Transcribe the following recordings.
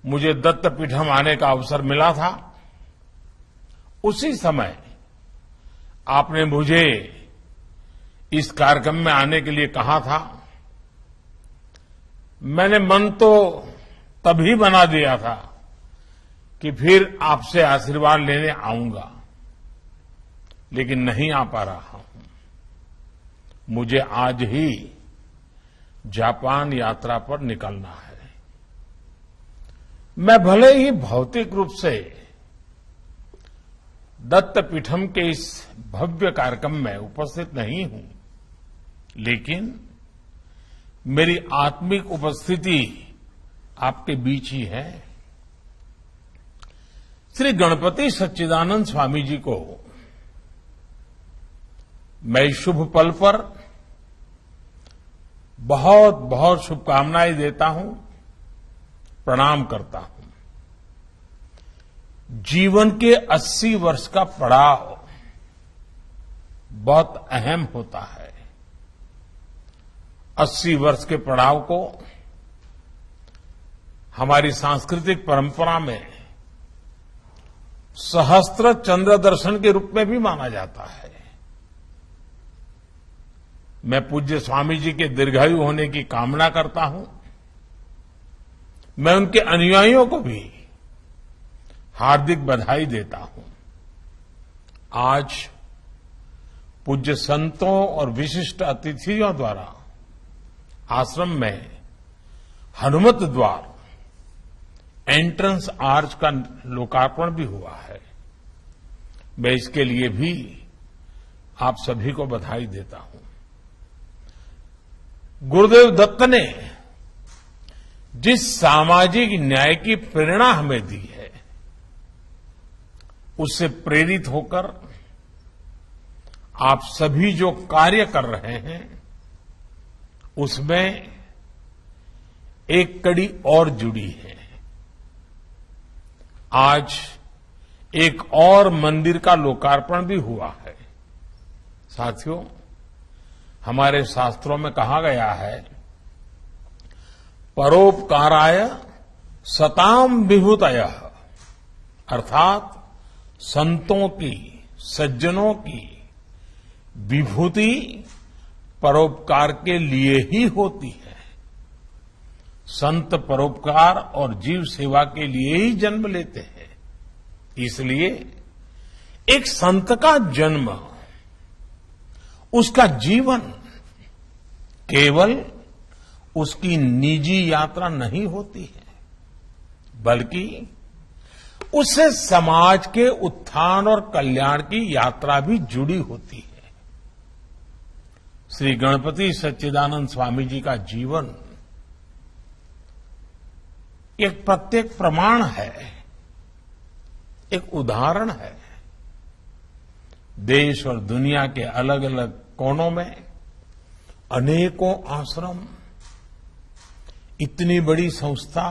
मुझे दत्तपीठम आने का अवसर मिला था, उसी समय आपने मुझे इस कार्यक्रम में आने के लिए कहा था। मैंने मन तो तभी बना दिया था कि फिर आपसे आशीर्वाद लेने आऊंगा, लेकिन नहीं आ पा रहा हूं। मुझे आज ही जापान यात्रा पर निकलना है। मैं भले ही भौतिक रूप से दत्तपीठम के इस भव्य कार्यक्रम में उपस्थित नहीं हूं, लेकिन मेरी आत्मिक उपस्थिति आपके बीच ही है। श्री गणपति सच्चिदानंद स्वामी जी को मैं इस शुभ पल पर बहुत बहुत शुभकामनाएं देता हूं, प्रणाम करता हूं। जीवन के 80 वर्ष का पड़ाव बहुत अहम होता है। 80 वर्ष के पड़ाव को हमारी सांस्कृतिक परंपरा में सहस्त्र चंद्र दर्शन के रूप में भी माना जाता है। मैं पूज्य स्वामी जी के दीर्घायु होने की कामना करता हूं। मैं उनके अनुयायियों को भी हार्दिक बधाई देता हूं। आज पूज्य संतों और विशिष्ट अतिथियों द्वारा आश्रम में हनुमत द्वार, एंट्रेंस आर्च का लोकार्पण भी हुआ है। मैं इसके लिए भी आप सभी को बधाई देता हूं। गुरुदेव दत्त ने जिस सामाजिक न्याय की प्रेरणा हमें दी है, उससे प्रेरित होकर आप सभी जो कार्य कर रहे हैं, उसमें एक कड़ी और जुड़ी है। आज एक और मंदिर का लोकार्पण भी हुआ है। साथियों, हमारे शास्त्रों में कहा गया है, परोपकाराय सताम विभूतयः, अर्थात संतों की, सज्जनों की विभूति परोपकार के लिए ही होती है। संत परोपकार और जीव सेवा के लिए ही जन्म लेते हैं। इसलिए एक संत का जन्म, उसका जीवन केवल उसकी निजी यात्रा नहीं होती है, बल्कि उससे समाज के उत्थान और कल्याण की यात्रा भी जुड़ी होती है। श्री गणपति सच्चिदानंद स्वामी जी का जीवन एक प्रत्येक प्रमाण है, एक उदाहरण है। देश और दुनिया के अलग अलग कोनों में अनेकों आश्रम, इतनी बड़ी संस्था,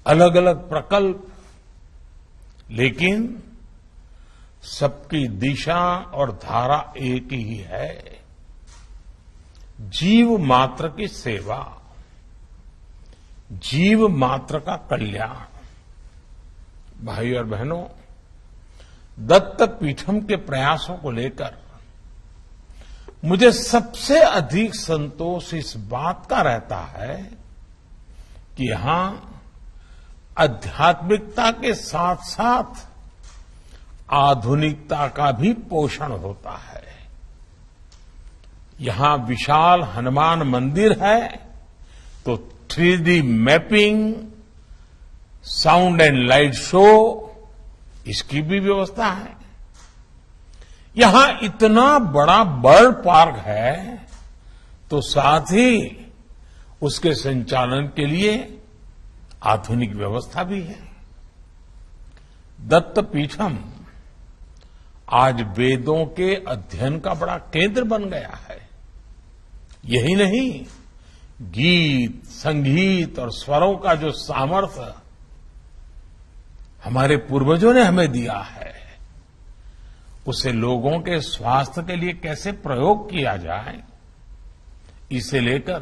अलग अलग प्रकल्प, लेकिन सबकी दिशा और धारा एक ही है, जीव मात्र की सेवा, जीव मात्र का कल्याण। भाई और बहनों, दत्तपीठम के प्रयासों को लेकर मुझे सबसे अधिक संतोष इस बात का रहता है कि यहां आध्यात्मिकता के साथ साथ आधुनिकता का भी पोषण होता है। यहां विशाल हनुमान मंदिर है तो 3D mapping, sound and light show, इसकी भी व्यवस्था है। यहां इतना बड़ा बर्ड पार्क है तो साथ ही उसके संचालन के लिए आधुनिक व्यवस्था भी है। दत्तपीठम आज वेदों के अध्ययन का बड़ा केंद्र बन गया है। यही नहीं, गीत, संगीत और स्वरों का जो सामर्थ्य हमारे पूर्वजों ने हमें दिया है, उसे लोगों के स्वास्थ्य के लिए कैसे प्रयोग किया जाए, इसे लेकर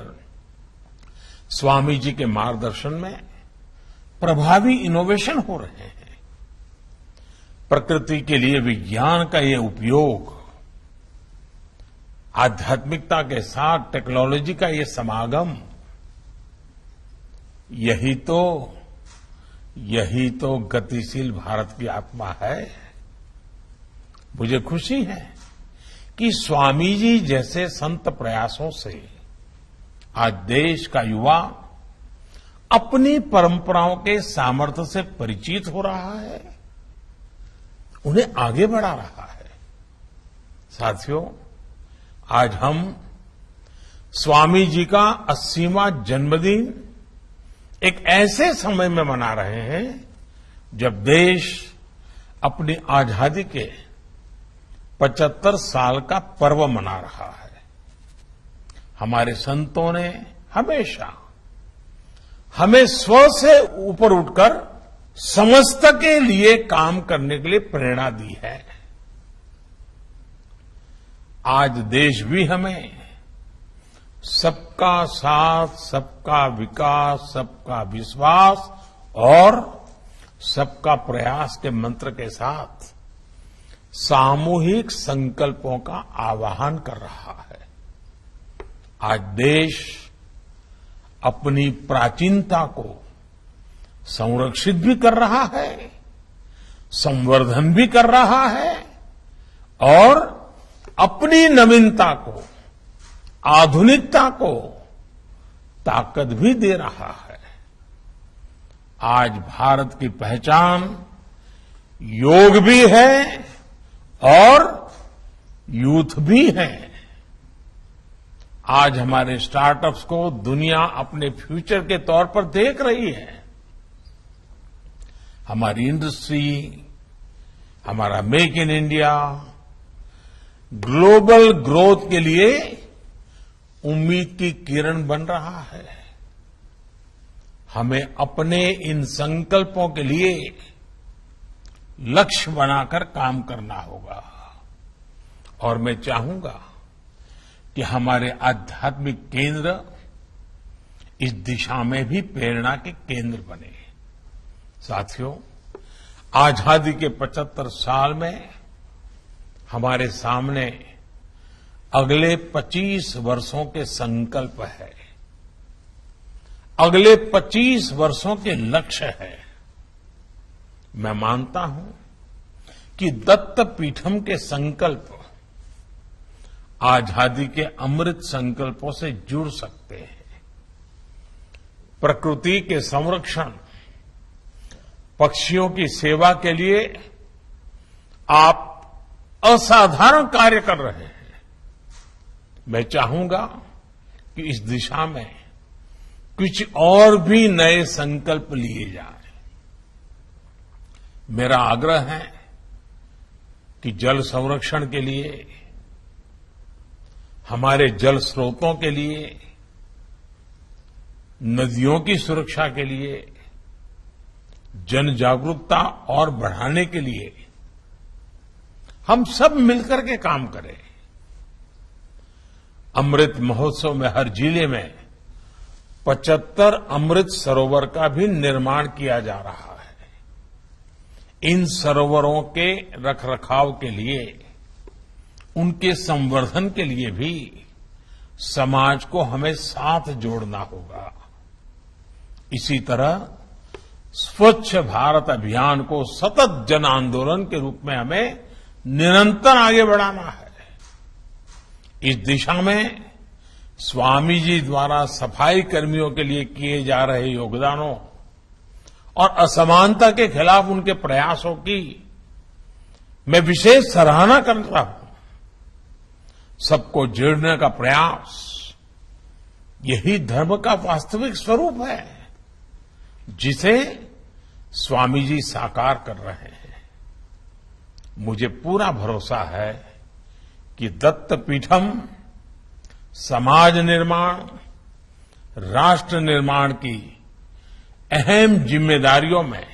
स्वामी जी के मार्गदर्शन में प्रभावी इनोवेशन हो रहे हैं। प्रकृति के लिए विज्ञान का ये उपयोग, आध्यात्मिकता के साथ टेक्नोलॉजी का ये समागम, यही तो गतिशील भारत की आत्मा है। मुझे खुशी है कि स्वामी जी जैसे संत प्रयासों से आज देश का युवा अपनी परंपराओं के सामर्थ्य से परिचित हो रहा है, उन्हें आगे बढ़ा रहा है। साथियों, आज हम स्वामी जी का 80वां जन्मदिन एक ऐसे समय में मना रहे हैं जब देश अपनी आजादी के 75 साल का पर्व मना रहा है। हमारे संतों ने हमेशा हमें स्व से ऊपर उठकर समस्त के लिए काम करने के लिए प्रेरणा दी है। आज देश भी हमें सबका साथ, सबका विकास, सबका विश्वास और सबका प्रयास के मंत्र के साथ सामूहिक संकल्पों का आह्वान कर रहा है। आज देश अपनी प्राचीनता को संरक्षित भी कर रहा है, संवर्धन भी कर रहा है और अपनी नवीनता को, आधुनिकता को ताकत भी दे रहा है। आज भारत की पहचान योग भी है और यूथ भी है। आज हमारे स्टार्टअप्स को दुनिया अपने फ्यूचर के तौर पर देख रही है। हमारी इंडस्ट्री, हमारा make in India global growth के लिए उम्मीद की किरण बन रहा है। हमें अपने इन संकल्पों के लिए लक्ष्य बनाकर काम करना होगा और मैं चाहूंगा कि हमारे आध्यात्मिक केंद्र इस दिशा में भी प्रेरणा के केंद्र बने। साथियों, आजादी के 75 साल में हमारे सामने अगले 25 वर्षों के संकल्प है, अगले 25 वर्षों के लक्ष्य है। मैं मानता हूं कि दत्त पीठम के संकल्प आजादी के अमृत संकल्पों से जुड़ सकते हैं। प्रकृति के संरक्षण, पक्षियों की सेवा के लिए आप असाधारण कार्य कर रहे हैं। मैं चाहूंगा कि इस दिशा में कुछ और भी नए संकल्प लिए जाएं। मेरा आग्रह है कि जल संरक्षण के लिए, हमारे जल स्रोतों के लिए, नदियों की सुरक्षा के लिए, जन जागरूकता और बढ़ाने के लिए हम सब मिलकर के काम करें। अमृत महोत्सव में हर जिले में 75 अमृत सरोवर का भी निर्माण किया जा रहा है। इन सरोवरों के रखरखाव के लिए, उनके संवर्धन के लिए भी समाज को हमें साथ जोड़ना होगा। इसी तरह स्वच्छ भारत अभियान को सतत जन आंदोलन के रूप में हमें निरंतर आगे बढ़ाना है। इस दिशा में स्वामी जी द्वारा सफाई कर्मियों के लिए किए जा रहे योगदानों और असमानता के खिलाफ उनके प्रयासों की मैं विशेष सराहना करता हूं। सबको जोड़ने का प्रयास, यही धर्म का वास्तविक स्वरूप है जिसे स्वामी जी साकार कर रहे हैं। मुझे पूरा भरोसा है कि दत्त पीठम समाज निर्माण, राष्ट्र निर्माण की अहम जिम्मेदारियों में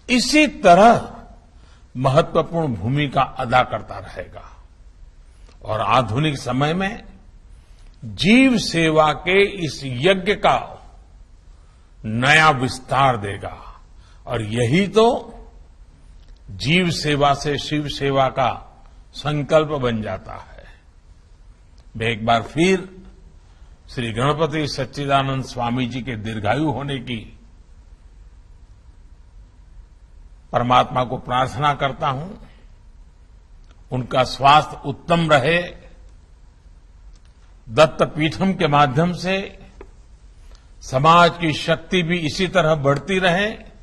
इसी तरह महत्वपूर्ण भूमिका अदा करता रहेगा और आधुनिक समय में जीव सेवा के इस यज्ञ का नया विस्तार देगा। और यही तो जीव सेवा से शिव सेवा का संकल्प बन जाता है। मैं एक बार फिर श्री गणपति सच्चिदानंद स्वामी जी के दीर्घायु होने की परमात्मा को प्रार्थना करता हूं, उनका स्वास्थ्य उत्तम रहे, दत्त पीठम के माध्यम से समाज की शक्ति भी इसी तरह बढ़ती रहे